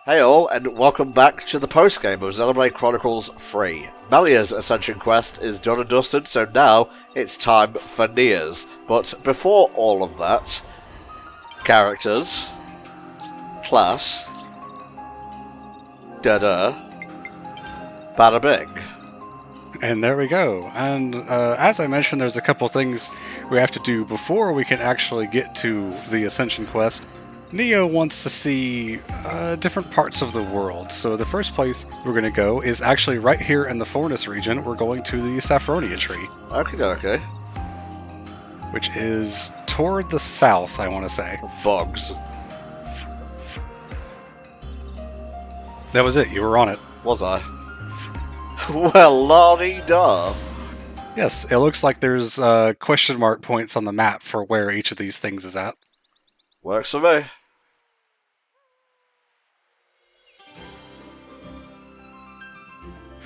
Hey all, and welcome back to the postgame of Xenoblade Chronicles 3. Melia's Ascension quest is done and dusted, so now it's time for Nia's. But before all of that, characters, class, da-da, bada bing. And there we go. And as I mentioned, there's a couple things we have to do before we can actually get to the Ascension quest. Neo wants to see different parts of the world. So the first place we're going to go is actually right here in the Fornus region. We're going to the Saffronia tree. Okay. Which is toward the south, I want to say. Bugs. That was it. You were on it. Was I? Well, la-dee-da. Yes, it looks like there's question mark points on the map for where each of these things is at. Works for me.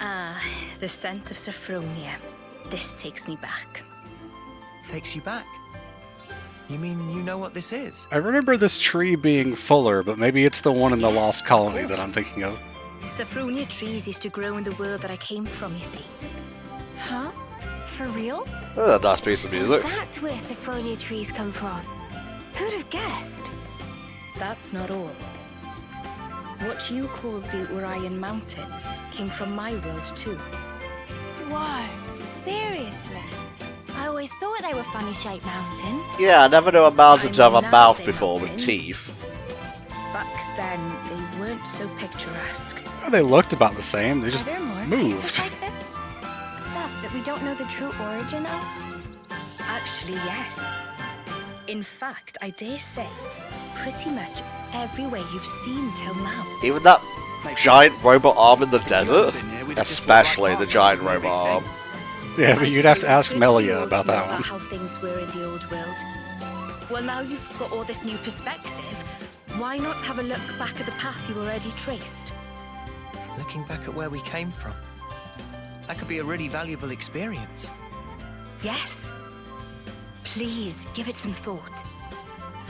Ah, the scent of Saffronia. This takes me back. Takes you back? You mean you know what this is? I remember this tree being fuller, but maybe it's the one in the Lost Colony that I'm thinking of. Saffronia trees used to grow in the world that I came from, you see. Huh? For real? That's a nice piece of music. That's where Saffronia trees come from. Who'd have guessed? That's not all. What you call the Urian Mountains came from my world too. Whoa, seriously? I always thought they were funny-shaped mountains. Yeah, I never knew a mountain to have a Now mouth they're before with mountains. teeth. Back then, they weren't so picturesque. Oh, they looked about the same. They just Are there more moved. places like this? Stuff that we don't know the true origin of? Actually, yes. In fact, I dare say, pretty much everywhere you've seen till now. Even that giant robot arm in the desert? Especially the giant robot arm. Yeah, but you'd have to ask Good Melia deal about to know that one. how things were in the old world. Well, now you've got all this new perspective, why not have a look back at the path you already traced? Looking back at where we came from. That could be a really valuable experience. Yes. Please, give it some thought.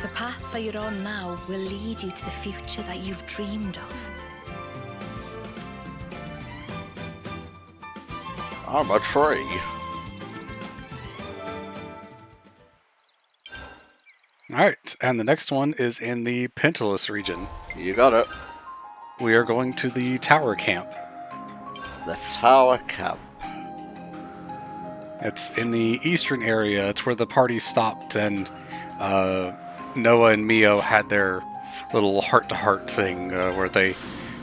The path that you're on now will lead you to the future that you've dreamed of. I'm a tree. Alright, and the next one is in the Pentalus region. You got it. We are going to the Tower Camp. The Tower Camp. It's in the eastern area. It's where the party stopped and Noah and Mio had their little heart-to-heart thing where they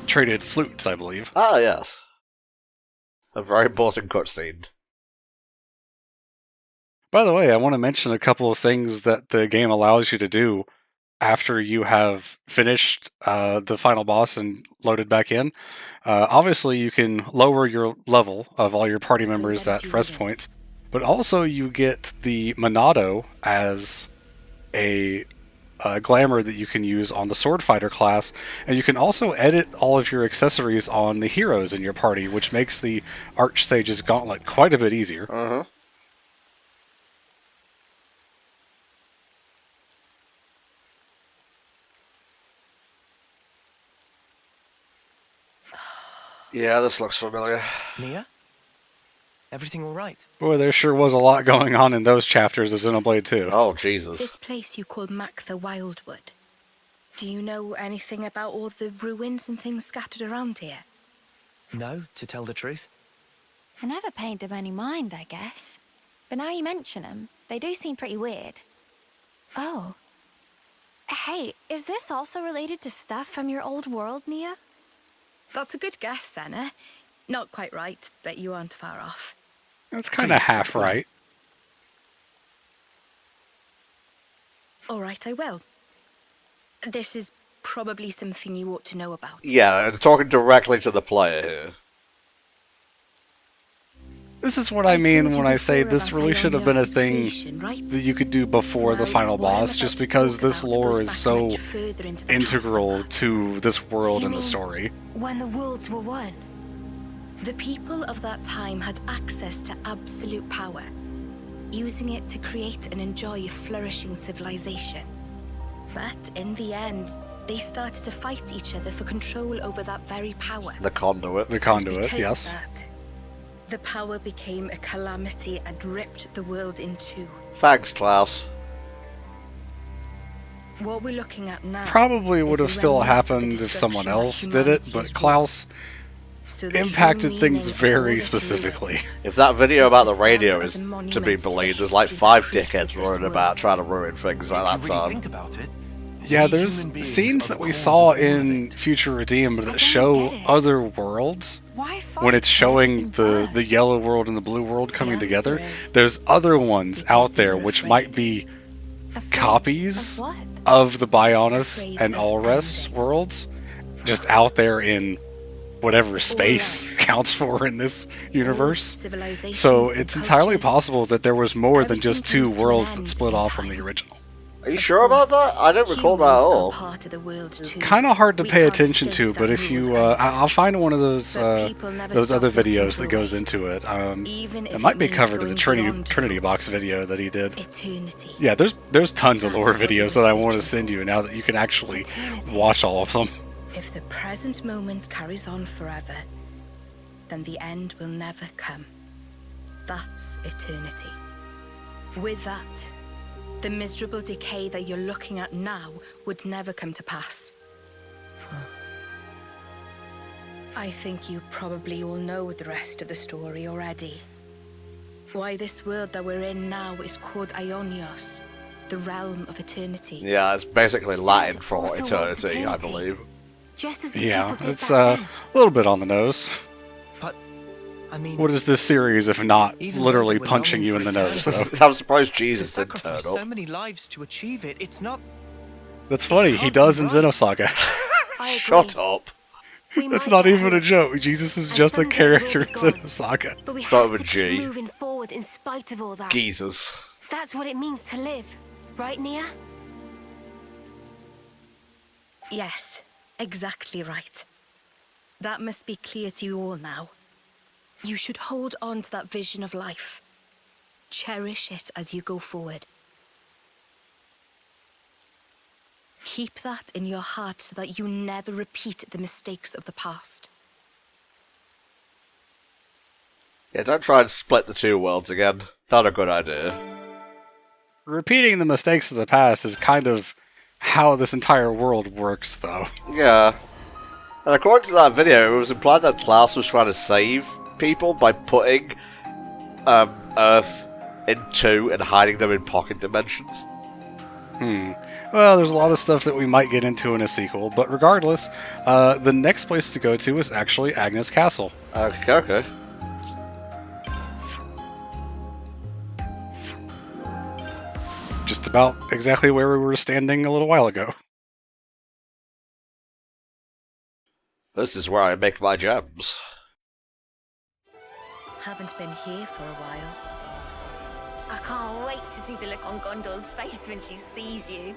traded flutes, I believe. Ah, yes. A very important cutscene. By the way, I want to mention a couple of things that the game allows you to do after you have finished the final boss and loaded back in. Obviously, you can lower your level of all your party members at rest points, but also you get the Monado as a glamour that you can use on the Sword Fighter class, and you can also edit all of your accessories on the heroes in your party, which makes the Archsage's Gauntlet quite a bit easier. Uh-huh. Yeah, this looks familiar. Nia? Everything all right? Boy, there sure was a lot going on in those chapters of Xenoblade 2. Oh, Jesus. This place you call Mactha Wildwood. Do you know anything about all the ruins and things scattered around here? No, to tell the truth. I never paid them any mind, I guess. But now you mention them, they do seem pretty weird. Oh. Hey, is this also related to stuff from your old world, Nia? That's a good guess, Senna. Not quite right, but you aren't far off. That's kind of half right. All right, I will. This is probably something you ought to know about. Yeah, talking directly to the player here. This is what I mean told when you I say before this about really should have been a Ionia's thing sensation, right? that you could do before the Well, final what I'm boss, about just to because talk this about lore goes is back so much further into the integral past. to this world You and the mean- story. When the worlds were one. The people of that time had access to absolute power, using it to create and enjoy a flourishing civilization. But in the end, they started to fight each other for control over that very power. The conduit. The conduit, Because of yes. that, the power became a calamity and ripped the world in two. Thanks, Klaus. What we're looking at now Probably would is have the still remnants of the happened if someone destruction that else did it, but humanity's Klaus So the true impacted meaning things of all very this specifically. If that video about the This is radio served is as a to monument be to believed, the there's like history 5 that created dickheads this running world. about trying to ruin things like If that you really time. think about it, Yeah, we there's human beings scenes are that the we cause saw of all of in it. Future Redeemed I that don't show get it. other worlds. Why fight When it's showing birds? the yellow world and the blue world coming answer together, is there's other ones because out they there were which afraid. might be Afraid copies of what? of the Bionis Afraid and of Allrest ending. worlds, just out there in whatever space life. counts for in this universe. Civilizations So and it's entirely cultures. possible that there was more than just Everything 2 comes to an worlds end that split in off from the time. original. Are you sure about that? I don't recall that at Humans are all. part of the world too. Kind of hard to We pay can't attention escape to, that but if you, rule either. I'll find one of those But people never those other stop looking videos that for goes it. into it. Even if It might be means covered in the going beyond Trinity truth. Box video that he did. Eternity. Yeah, there's tons of That's lore what we're videos that I want to searching send you now that you can actually Eternity. watch all of them. If the present moment carries on forever, then the end will never come. That's eternity. With that, the miserable decay that you're looking at now would never come to pass. I think you probably all know the rest of the story already. Why this world that we're in now is called Ionios, the realm of eternity. Yeah, it's basically Latin for Also wants eternity, I eternity. believe. Just as the Yeah, people did it's back a then. little bit on the nose. But, I mean, What is this series if not Even though literally they were punching you in longing the for nose, eternity. though? I'm surprised to Jesus didn't turn sacrifice so up. many lives to achieve it, it's not... That's funny, he can't does be in right. Xenosaga. I agree. Shut up. We That's might not get even a hurt, joke. Jesus is and just a someday character we'll in be gone. Xenosaga. But we Start have with to G. keep moving forward in spite of all that. Geezers. That's what it means to live, right, Nia? Yes, exactly right. That must be clear to you all now. You should hold on to that vision of life. Cherish it as you go forward. Keep that in your heart so that you never repeat the mistakes of the past. Yeah, don't try and split the 2 worlds again. Not a good idea. Repeating the mistakes of the past is kind of how this entire world works, though. Yeah. And according to that video, it was implied that Klaus was trying to save people by putting Earth in 2 and hiding them in pocket dimensions. Well, there's a lot of stuff that we might get into in a sequel, but regardless, the next place to go to is actually Agnes Castle. Okay. Just about exactly where we were standing a little while ago. This is where I make my gems. Haven't been here for a while. I can't wait to see the look on Gondor's face when she sees you.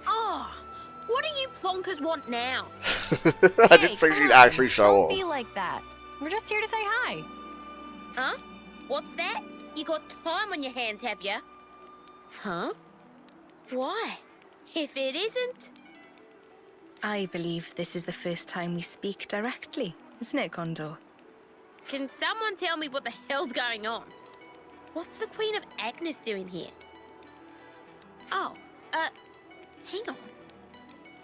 Oh, what do you plonkers want now? I didn't think she'd actually show Don't up. be like that. We're just here to say hi. Huh? What's that? You got time on your hands, have you? Huh? Why? If it isn't... I believe this is the first time we speak directly, isn't it, Gondor? Can someone tell me what the hell's going on? What's the Queen of Agnes doing here? Oh, hang on.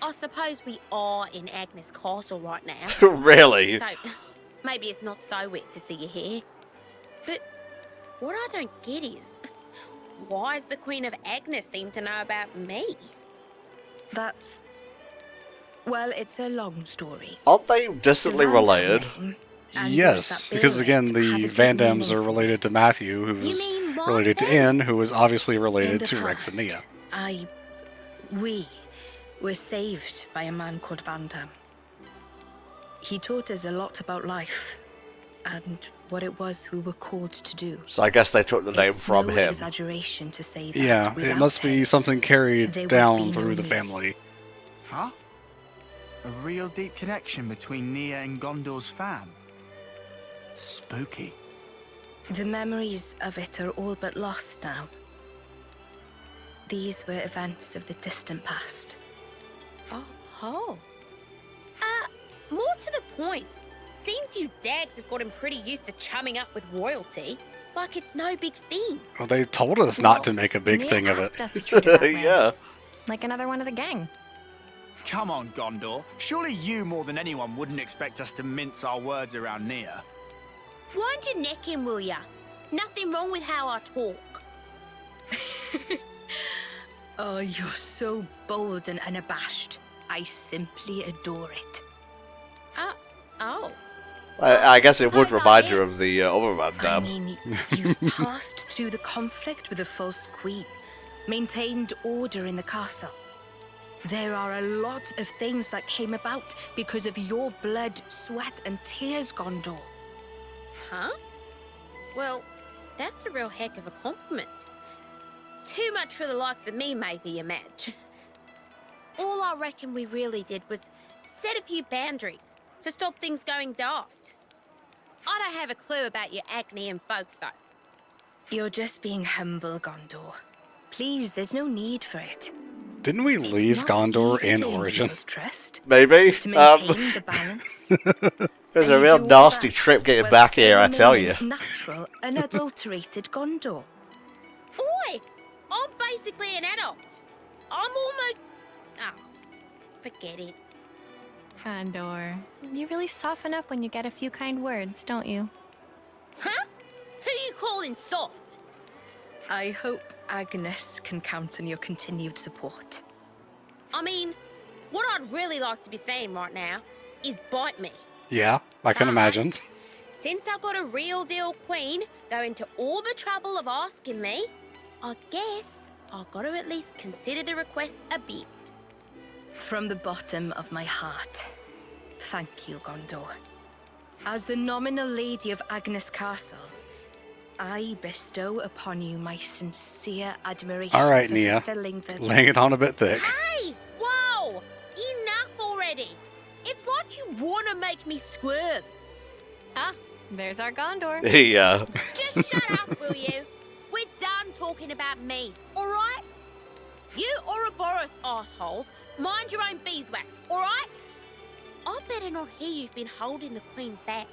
I suppose we are in Agnes Castle right now. Really? So, maybe it's not so weird to see you here. But what I don't get is, why does the Queen of Agnes seem to know about me? That's... Well, it's a long story. Aren't they distantly The Van Damme related? name, and Yes, that because again, Beowulf the had a Van deep Dams are meaning for related to Matthew, who was mean my related to family? Inn, who was obviously In related the to Rex past, and Nia. we were saved by a man called Van Damme. He taught us a lot about life and what it was we were called to do. So I guess they took the name It's from no him. exaggeration to say that. Yeah, it without must be him, something carried there would down be through no the me. family. Huh? A real deep connection between Nia and Gondor's fam. Spooky. The memories of it are all but lost now. These were events of the distant past. Oh. More to the point. Seems you dags have gotten pretty used to chumming up with royalty. Like it's no big thing. Well, they told us not to make a big thing of it. Just treat it that way. Yeah. Like another one of the gang. Come on, Gondor. Surely you more than anyone wouldn't expect us to mince our words around Nia. Wind your neck in, will ya? Nothing wrong with how I talk. Oh, you're so bold and unabashed. I simply adore it. Oh. I guess it would remind you of the other man I dam. mean, you passed through the conflict with the false queen, maintained order in the castle. There are a lot of things that came about because of your blood, sweat, and tears, Gondor. Huh? Well, that's a real heck of a compliment. Too much for the likes of me, maybe, you imagine. All I reckon we really did was set a few boundaries to stop things going daft. I don't have a clue about your Agnian folks, though. You're just being humble, Gondor. Please, there's no need for it. Didn't we It's leave not Gondor easy in to win Origin? people's trust, Maybe. to maintain the balance. It was And a you real do all nasty that trip getting while back here, I still tell you. remaining Natural, unadulterated Gondor. Oi! I'm basically an adult. I'm almost... Oh, forget it. Gondor, you really soften up when you get a few kind words, don't you? Huh? Who you calling soft? I hope Agnes can count on your continued support. I mean, what I'd really like to be saying right now is bite me. Yeah, I can imagine. Since I got a real deal queen going to all the trouble of asking me, I guess I've got to at least consider the request a bit. From the bottom of my heart, thank you, Gondor. As the nominal lady of Agnes Castle, I bestow upon you my sincere admiration All right, for Nia. fulfilling the... Laying it on a bit thick. Hey! Whoa! Enough already! It's like you want to make me squirm. Ah, there's our Gondor. Yeah. Just shut up, will you? We're done talking about me, alright? You Ouroboros assholes, mind your own beeswax, alright? I better not hear you've been holding the Queen back.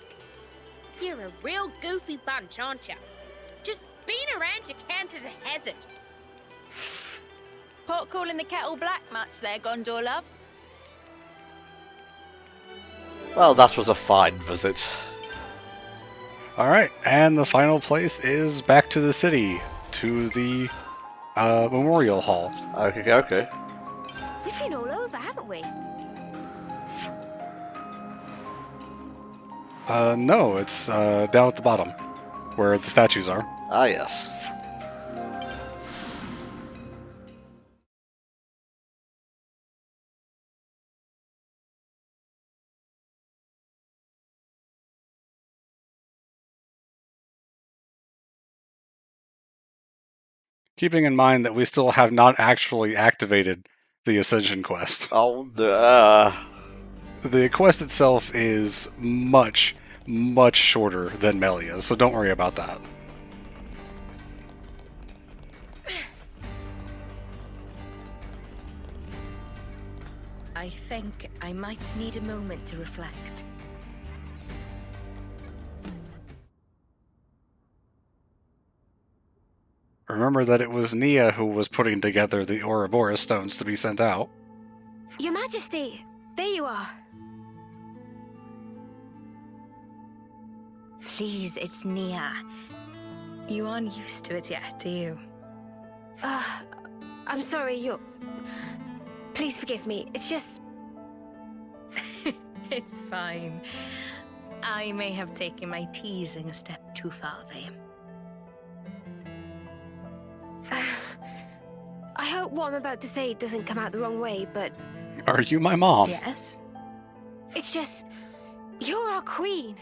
You're a real goofy bunch, aren't you? Just being around you counts as a hazard. Pot calling the kettle black much there, Gondor love? Well, that was a fine visit. Alright, and the final place is back to the city, to the Memorial Hall. Okay. We've been all over, haven't we? No, it's down at the bottom, where the statues are. Ah, yes. Keeping in mind that we still have not actually activated the Ascension quest. Oh, The quest itself is much, much shorter than Melia's, so don't worry about that. I think I might need a moment to reflect. Remember that it was Nia who was putting together the Ouroboros stones to be sent out. Your Majesty, there you are. Please, it's Nia. You aren't used to it yet, do you? I'm sorry, you're... Please forgive me, it's just... It's fine. I may have taken my teasing a step too far there. I hope what I'm about to say doesn't come out the wrong way, but Are you my mom? Yes? it's just... You're our queen.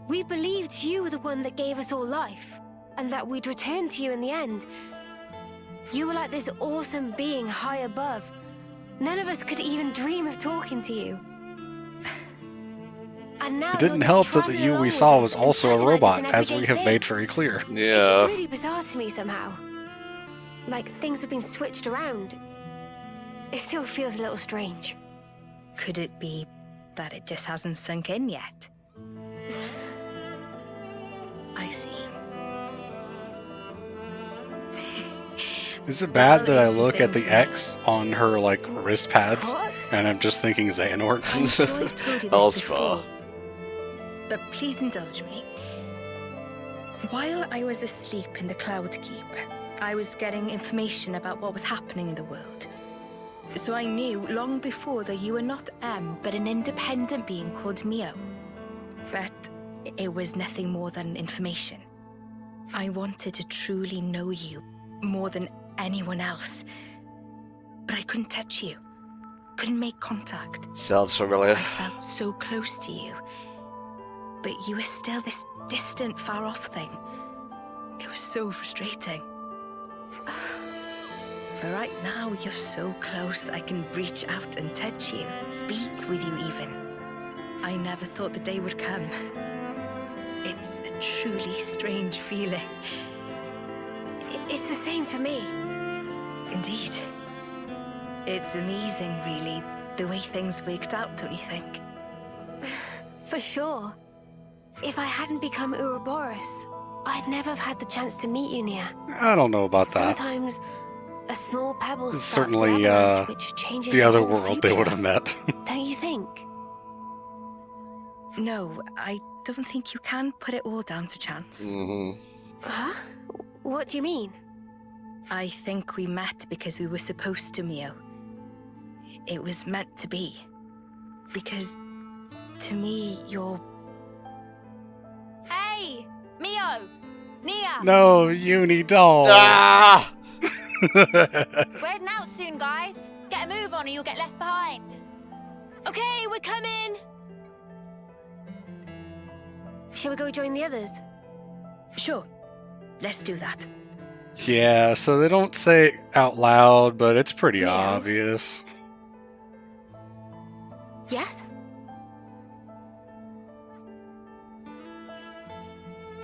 We believed you were the one that gave us all life, and that we'd return to you in the end. You were like this awesome being high above. None of us could even dream of talking to you. And now It didn't you're help just that the trotting you along we with saw us was and also a acting like it's robot, an as we everyday have thing. made very clear. It's Yeah. just really bizarre to me somehow. Like things have been switched around. It still feels a little strange. Could it be that it just hasn't sunk in yet? I see. Is it bad Well, that I it's the look at same the for X on her, like, wrist pads, What? and I'm just thinking Xehanort? I'm sure I've told you this All's before, fair. but please indulge me. While I was asleep in the Cloud Keep, I was getting information about what was happening in the world. So I knew long before that you were not M, but an independent being called Mio. But it was nothing more than information. I wanted to truly know you more than anyone else. But I couldn't touch you. Couldn't make contact. Sounds I familiar. felt so close to you. But you were still this distant, far-off thing. It was so frustrating. But right now, you're so close, I can reach out and touch you, speak with you even. I never thought the day would come. It's a truly strange feeling. It's the same for me. Indeed. It's amazing, really, the way things worked out, don't you think? For sure. If I hadn't become Ouroboros, I'd never have had the chance to meet you, Nia. I don't know about that. Sometimes a small pebble It's starts certainly, the avalanche, which changes The your other whole world they future. would have met. Don't you think? No, I don't think you can put it all down to chance. Mm-hmm. Huh? What do you mean? I think we met because we were supposed to, Mio. It was meant to be. Because, to me, you're... Hey! Mio! Nia! No, Uni, don't! Ah! We're heading out soon, guys. Get a move on or you'll get left behind. Okay, we're coming! Shall we go join the others? Sure, let's do that. Yeah, so they don't say it out loud, but it's pretty Mio? obvious. Yes?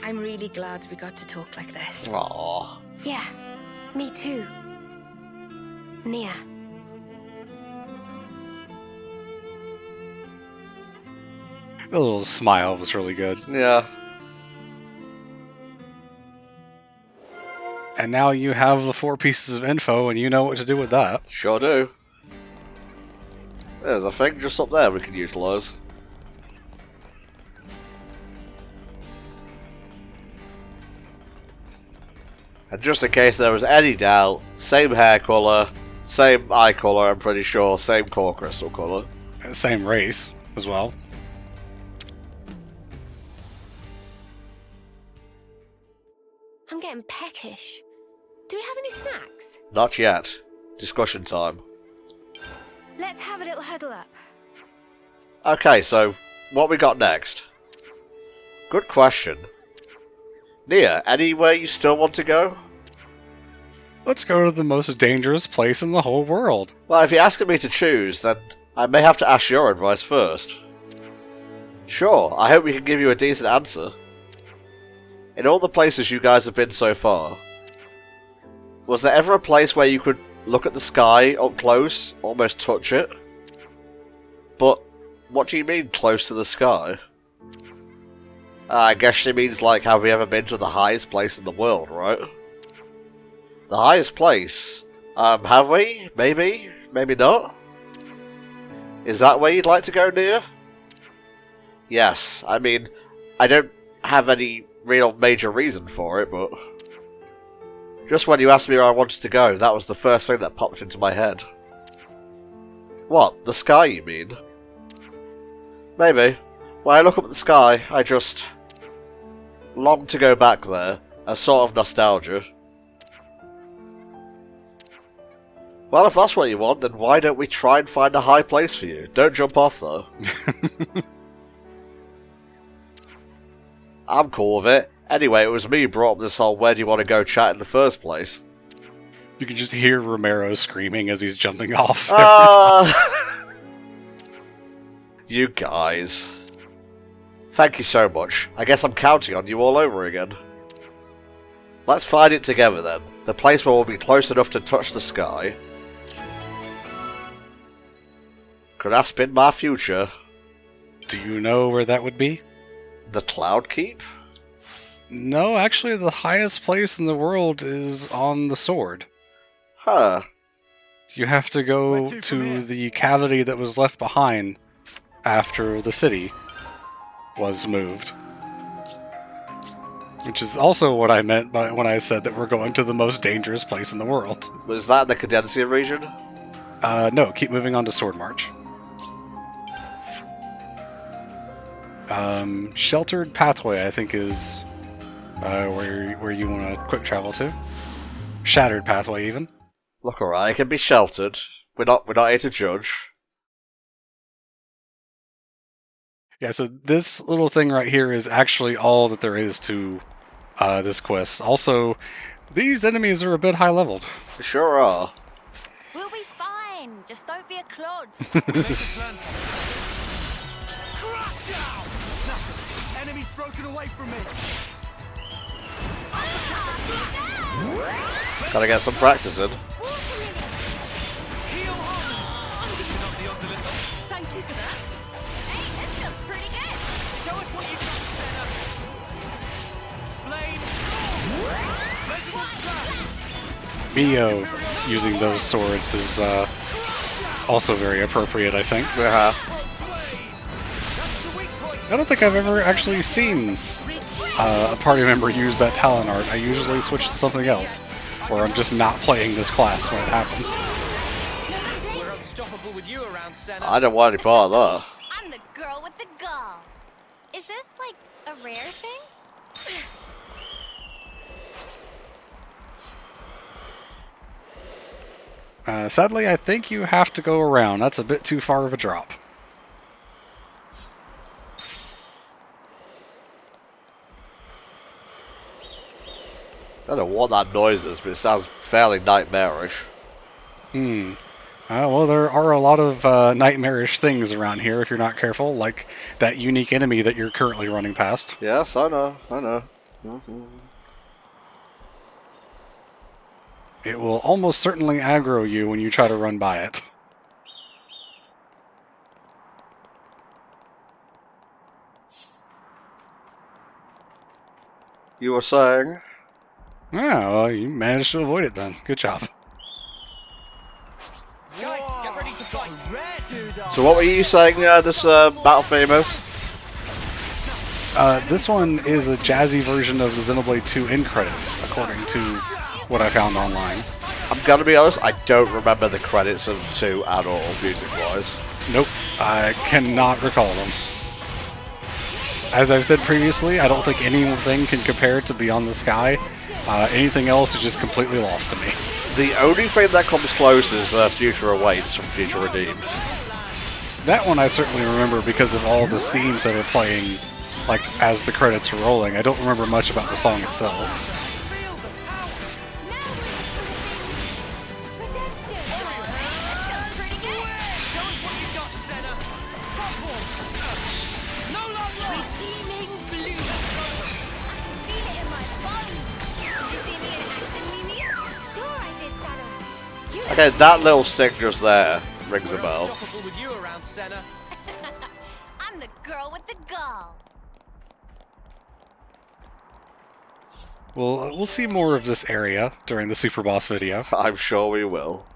I'm really glad we got to talk like this. Aww. Yeah, me too. Nia. The little smile was really good. Yeah. And now you have the 4 pieces of info, and you know what to do with that. Sure do. There's a thing just up there we can utilise. And just in case there was any doubt, same hair colour, same eye colour, I'm pretty sure, same core crystal colour. Same race as well. I'm getting peckish. Do we have any snacks? Not yet. Discussion time. Let's have a little huddle up. Okay, so what we got next? Good question. Nia, anywhere you still want to go? Let's go to the most dangerous place in the whole world. Well, if you're asking me to choose, then I may have to ask your advice first. Sure, I hope we can give you a decent answer. In all the places you guys have been so far, was there ever a place where you could look at the sky up close, almost touch it? But what do you mean close to the sky? I guess she means like, have we ever been to the highest place in the world, right? The highest place? Have we? Maybe? Maybe not? Is that where you'd like to go, Nia? Yes, I mean, I don't have any real major reason for it, but... just when you asked me where I wanted to go, that was the first thing that popped into my head. What, the sky, you mean? Maybe. When I look up at the sky, I just... long to go back there, a sort of nostalgia. Well, if that's what you want, then why don't we try and find a high place for you? Don't jump off, though. I'm cool with it. Anyway, it was me who brought up this whole where do you want to go chat in the first place. You can just hear Romero screaming as he's jumping off. You guys. Thank you so much. I guess I'm counting on you all over again. Let's find it together then. The place where we'll be close enough to touch the sky. Could I spin my future? Do you know where that would be? The Cloud Keep? No, actually, the highest place in the world is on the sword. Huh. You have to go to the cavity that was left behind after the city was moved. Which is also what I meant by when I said that we're going to the most dangerous place in the world. Was that in the Cadencia region? No, keep moving on to Sword March. Sheltered Pathway, I think, is where you want to quick travel to. Shattered Pathway, even. Look, alright, it can be sheltered. We're not here to judge. Yeah, so this little thing right here is actually all that there is to this quest. Also, these enemies are a bit high-leveled. They sure are. We'll be fine. Just don't be a clod. Crackdown! No, enemy's broken away from me. Gotta get some practice in. Thank you for that. Hey, this feels pretty good. Show us what you got, Senna. Flame. Mio using those swords is also very appropriate, I think. Uh-huh. I don't think I've ever actually seen a party member use that talent art. I usually switch to something else, or I'm just not playing this class when it happens. We're unstoppable with you around, Senna. I don't want any part of that. I'm the girl with the gall. Is this like a rare thing? Sadly, I think you have to go around. That's a bit too far of a drop. I don't know what that noise is, but it sounds fairly nightmarish. Well, there are a lot of nightmarish things around here if you're not careful, like that unique enemy that you're currently running past. Yes, I know. It will almost certainly aggro you when you try to run by it. You were saying? Yeah, well, you managed to avoid it then. Good job. Guys, get ready to fight. So what were you saying this battle theme is? This one is a jazzy version of the Xenoblade 2 end credits, according to what I found online. I'm gonna be honest, I don't remember the credits of 2 at all, music-wise. Nope, I cannot recall them. As I've said previously, I don't think anything can compare to Beyond the Sky. Anything else is just completely lost to me. The only thing that comes close is Future Awaits from Future Redeemed. That one I certainly remember because of all the scenes that are playing, like, as the credits are rolling. I don't remember much about the song itself. Okay, that little stick just there rings a bell. Unstoppable with you around, Senna. I'm the girl with the gall. We'll see more of this area during the Super Boss video. I'm sure we will.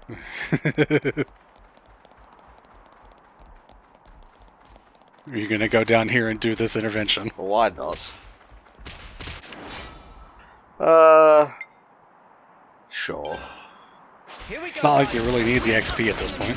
Are you gonna go down here and do this intervention? Why not? Sure. It's not like you really need the XP at this point.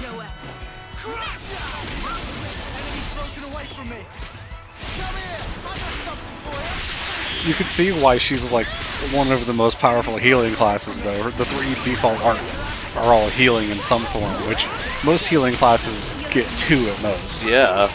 You can see why she's like one of the most powerful healing classes though. The 3 default arts are all healing in some form, which most healing classes get 2 at most. Yeah.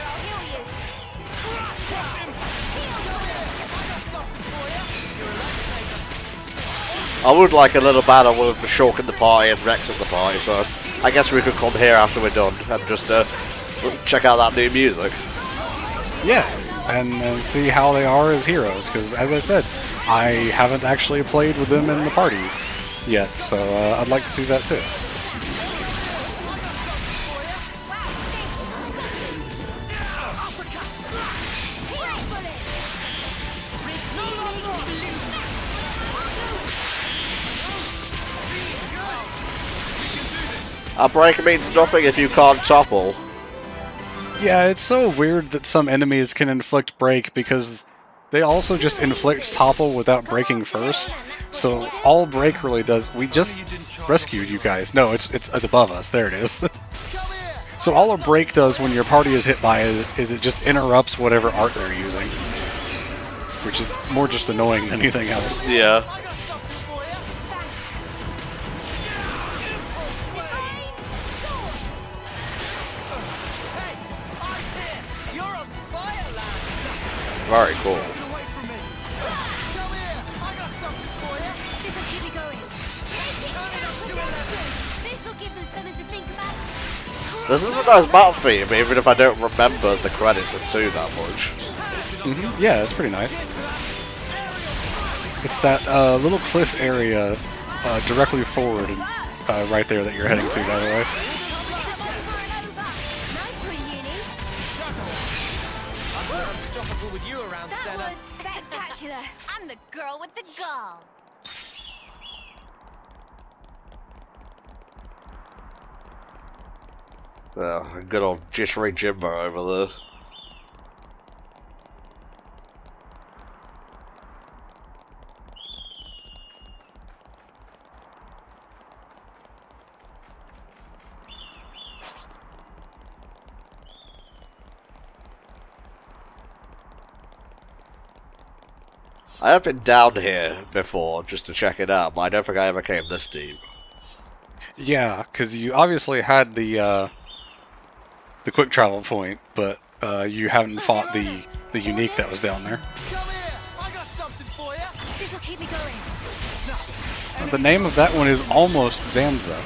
I would like a little battle with Shulk in the party and Rex at the party, so I guess we could come here after we're done and just check out that new music. Yeah, and see how they are as heroes, because as I said, I haven't actually played with them in the party. yet, so I'd like to see that too. A break means nothing if you can't topple. Yeah, it's so weird that some enemies can inflict break because they also just inflict topple without breaking first. So all break really does, we just rescued you guys. No, it's above us. There it is. So all a break does when your party is hit by it is it just interrupts whatever art they're using, which is more just annoying than anything else. Yeah. Very cool. This is a nice battle theme, even if I don't remember the credits and two that much. Yeah, it's pretty nice. It's that little cliff area directly forward, right there that you're heading to, by the way. With you around, That was spectacular. I'm the girl with the gall. Oh, good old jittery Jimbo over there. I have been down here before just to check it out, but I don't think I ever came this deep. Yeah, because you obviously had the quick travel point, but you haven't fought the unique that was down there. This'll keep me going. The name of that one is almost Zanza.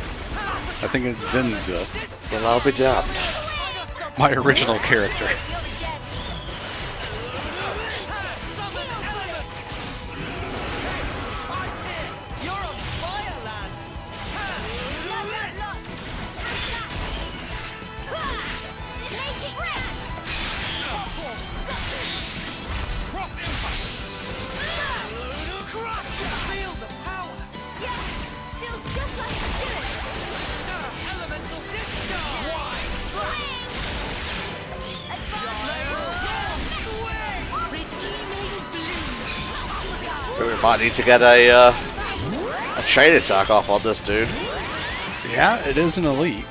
I think it's Zenza, Well, I'll be damned. my original character. We might need to get a chain attack off on this dude. Yeah, it is an elite.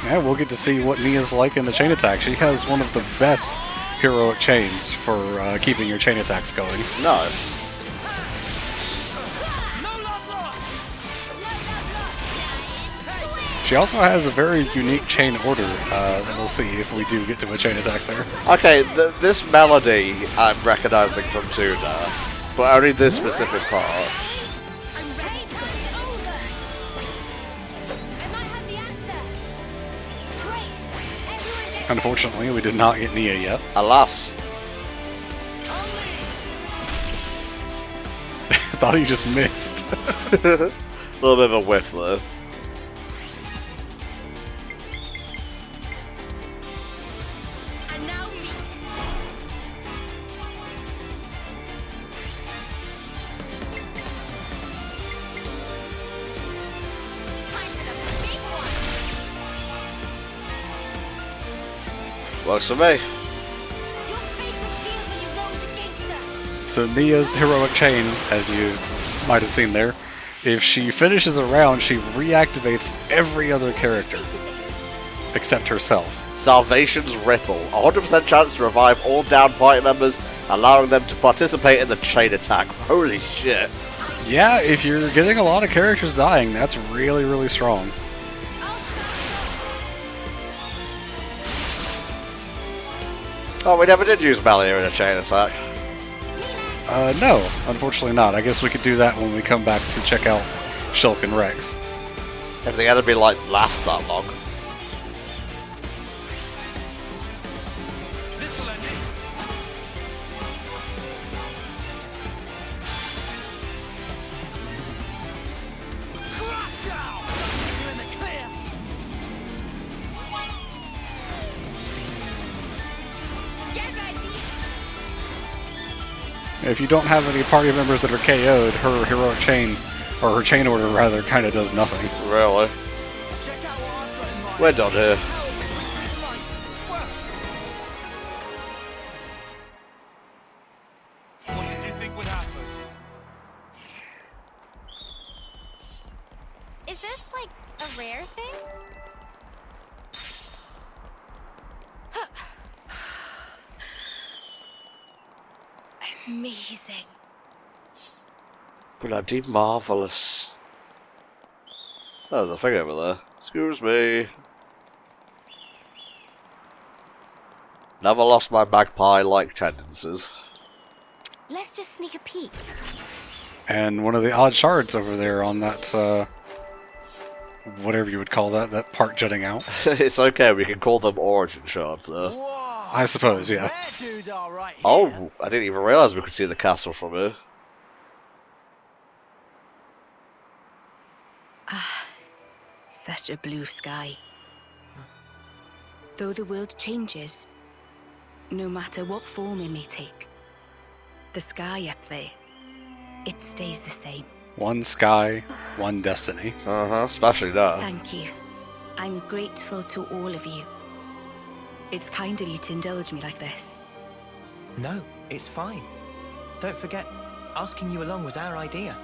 Yeah, we'll get to see what Nia's like in the chain attack. She has one of the best heroic chains for keeping your chain attacks going. Nice. She also has a very unique chain order that we'll see if we do get to a chain attack there. Okay, this melody I'm recognizing from 2 now, but only this specific part. Unfortunately, we did not get Nia yet. Alas. Thought he just missed. A little bit of a whiff there. Works for me. So Nia's heroic chain, as you might have seen there, if she finishes a round, she reactivates every other character except herself. Salvation's Ripple. 100% chance to revive all down party members, allowing them to participate in the chain attack. Holy shit. Yeah, if you're getting a lot of characters dying, that's really, really strong. Oh, we never did use Malia in a chain attack. No, unfortunately not. I guess we could do that when we come back to check out Shulk and Rex. If the enemy lasts that long. If you don't have any party members that are KO'd, her heroic chain, or her chain order rather, kind of does nothing. Really? We're done here. What did you think would happen? Is this like a rare thing? Amazing. Bloody marvellous. Oh, there's a thing over there. Excuse me. Never lost my magpie-like tendencies. Let's just sneak a peek. And one of the odd shards over there on that, whatever you would call that part jutting out. It's okay, we can call them origin shards though. Whoa, I suppose, yeah. rare doodah right here. Oh, I didn't even realise we could see the castle from here. Such a blue sky. Though the world changes, no matter what form it may take, the sky up there, it stays the same. One sky, one destiny. Uh-huh, especially now. Thank you. I'm grateful to all of you. It's kind of you to indulge me like this. No, it's fine. Don't forget, asking you along was our idea.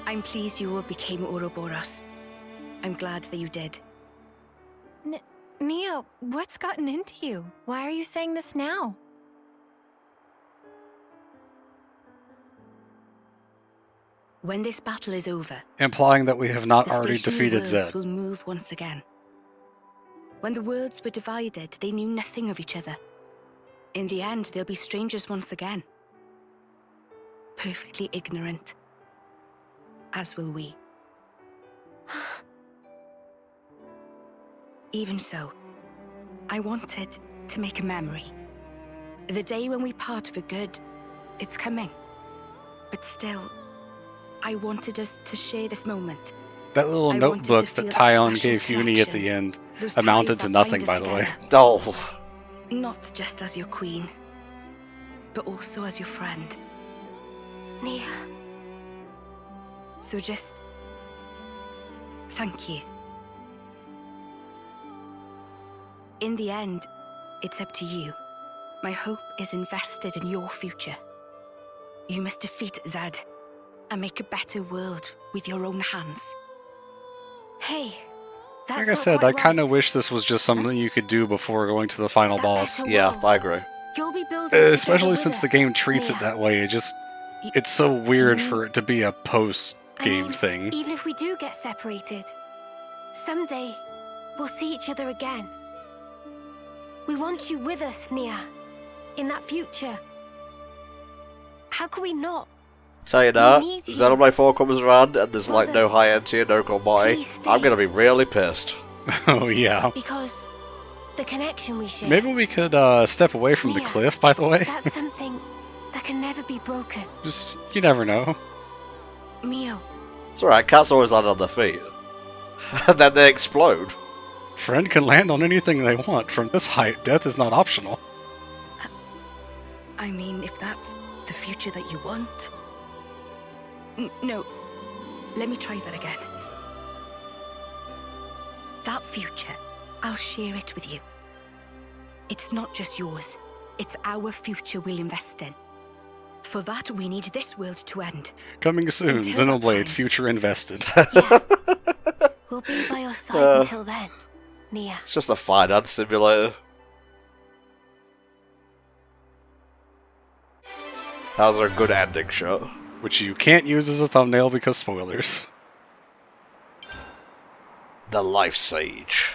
I'm pleased you all became Ouroboros. I'm glad that you did. Neo, what's gotten into you? Why are you saying this now? When this battle is over, Implying that we have not the already stationary defeated worlds Zed. will move once again. When the worlds were divided, they knew nothing of each other. In the end, they'll be strangers once again. Perfectly ignorant. As will we. Even so, I wanted to make a memory. The day when we part for good, it's coming. But still, I wanted us to share this moment. That little I wanted to notebook feel that that Tyon special gave Uni at the connection. end Those amounted ties to that nothing, bind us by the way. together. Oh, Not just as your queen, but also as your friend. Nia, So just... thank you. In the end, it's up to you. My hope is invested in your future. You must defeat Zed and make a better world with your own hands. hey, that's Like I not said, I quite kind of right. wish this was just something you could do before going to the final That boss. better yeah, world. I agree. You'll be building together Especially with since the us, game treats it Nia. that way. Y- It's so weird you mean- for it to be a post-game I mean, thing. Even if we do get separated, someday we'll see each other again. We want you with us, Nia, in that future. How could we not? Tell you now, need you. Xenoblade 4 comes around and there's like no Brother, high end tier, no Gourmet. please stay. I'm gonna be really pissed. Oh, yeah. Because the connection we share, Maybe we could step away from the Nia, cliff, by the way. that's something that can never be broken. Just, you never know. Mio, It's alright, cats always land on their feet. And then they explode. Friend can land on anything they want. From this height, death is not optional. I mean, if that's the future that you want... No, let me try that again. That future, I'll share it with you. It's not just yours, it's our future we'll invest in. For that, we need this world to end. Coming soon, Until that Xenoblade, time. future invested. Yeah. We'll be by your side until then, Nia. It's just a finance simulator. How's a good ending shot? Which you can't use as a thumbnail because spoilers. The Life Sage.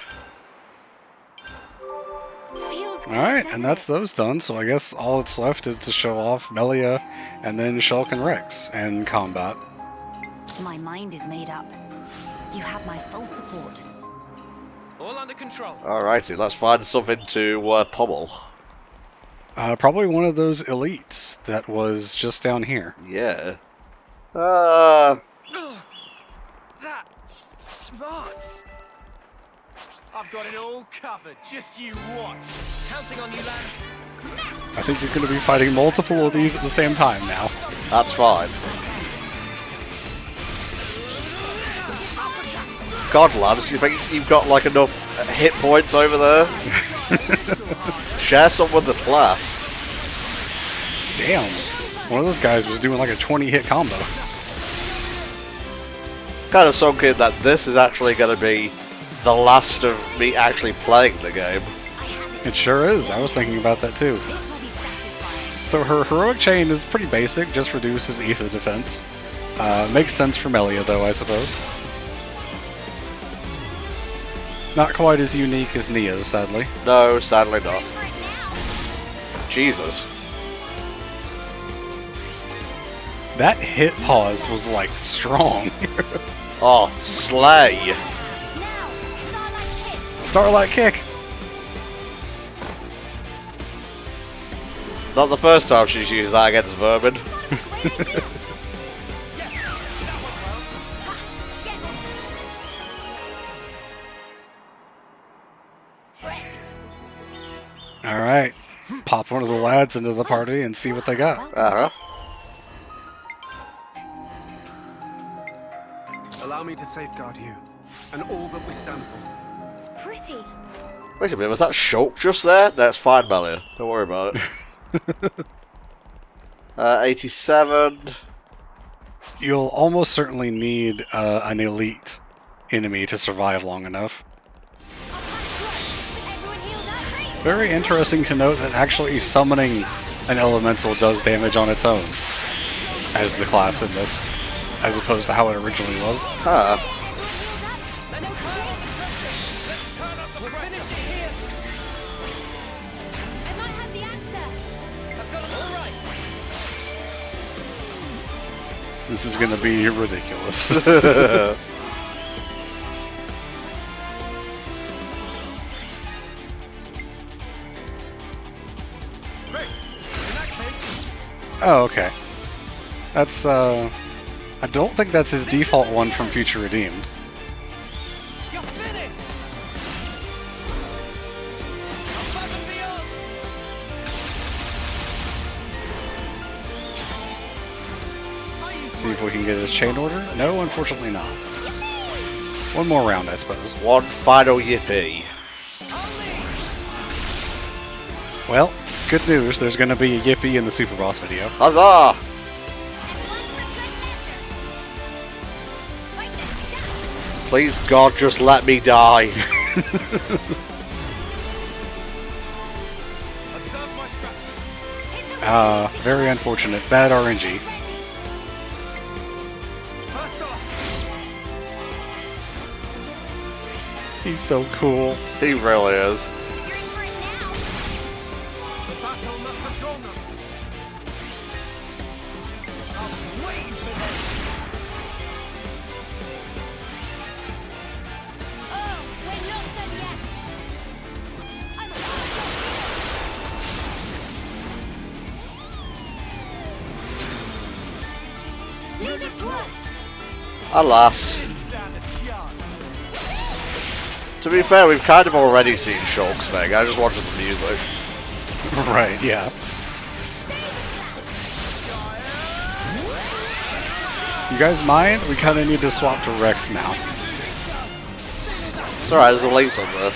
Feels good, Alright, doesn't and that's it? those done, so I guess all that's left is to show off Melia and then Shulk and Rex and combat. My mind is made up. You have my full support. All under control. Alrighty, let's find something to pummel. Probably one of those elites that was just down here. Yeah. That smarts. I've got it all covered. Just you watch. Counting on you, lads. I think you're going to be fighting multiple of these at the same time now. That's fine. God, lads, you think you've got like enough hit points over there? Share some with the class. Damn. One of those guys was doing like a 20-hit combo. Kind of sunk in that this is actually going to be the last of me actually playing the game. It sure is. I was thinking about that too. So her heroic chain is pretty basic, just reduces ether defense. Makes sense for Melia though, I suppose. Not quite as unique as Nia's, sadly. No, sadly not. Jesus. That hit pause was like strong. Oh, slay. Starlight kick! Not the first time she's used that against Vermin. Alright. Pop one of the lads into the party and see what they got. Uh-huh. Allow me to safeguard you and all that we stand for. It's pretty. Wait a minute, was that Shulk just there? That's fine, Melia. Don't worry about it. 87. You'll almost certainly need an elite enemy to survive long enough. Very interesting to note that actually summoning an elemental does damage on its own as the class in this, as opposed to how it originally was. Huh. This is going to be ridiculous. Oh, okay. That's, I don't think that's his default one from Future Redeemed. See if we can get his chain order. No, unfortunately not. One more round, I suppose. One final yippee. Well, good news. There's going to be a yippee in the Super Boss video. Huzzah! Please, God, just let me die. Very unfortunate. Bad RNG. He's so cool. He really is. Alas. To be fair, we've kind of already seen Shulk's thing. I just wanted the music. Right, yeah. You guys mind? We kind of need to swap to Rex now. It's alright, there's a lace on there.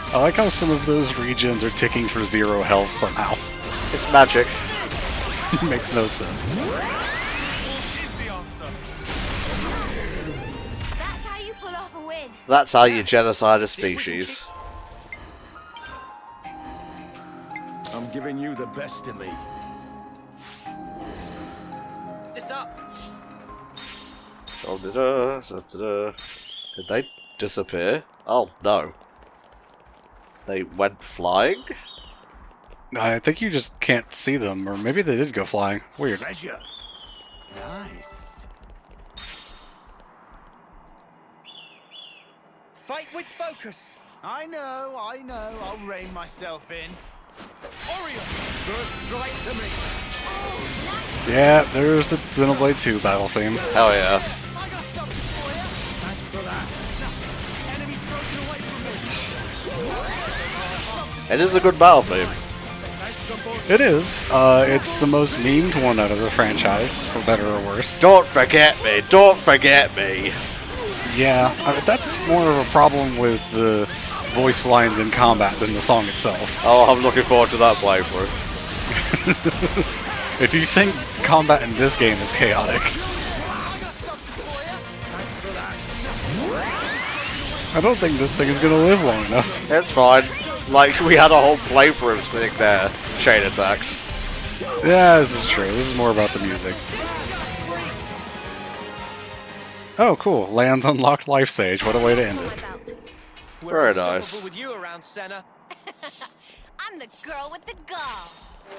I like how some of those regions are ticking for 0 health somehow. It's magic. Makes no sense. That's how you pull off a win. That's how you genocide a species. I'm giving you the best of me. This up. Did they disappear? Oh, no. They went flying? I think you just can't see them, or maybe they did go flying. Weird. Treasure. Nice. Fight with focus. I know. I'll rein myself in. Orion, first strike to me. Yeah, there's the Xenoblade 2 battle theme. Hell yeah. It is a good battle theme. It is. It's the most memed one out of the franchise, for better or worse. Don't forget me, don't forget me. Yeah, that's more of a problem with the voice lines in combat than the song itself. Oh, I'm looking forward to that playthrough. If you think combat in this game is chaotic, I don't think this thing is going to live long enough. It's fine. Like, we had a whole playthrough sitting there, chain attacks. Yeah, this is true. This is more about the music. Oh, cool. Lands unlocked life sage. What a way to end it. Very nice. With you around, Senna. I'm the girl with the gall.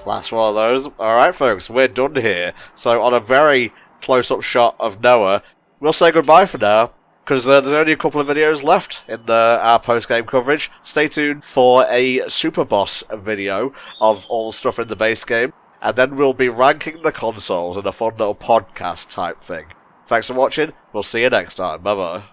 Last one of those. Alright, folks, we're done here. So, on a very close-up shot of Noah, we'll say goodbye for now, because there's only a couple of videos left in our post-game coverage. Stay tuned for a Super Boss video of all the stuff in the base game, and then we'll be ranking the consoles in a fun little podcast type thing. Thanks for watching. We'll see you next time. Bye-bye.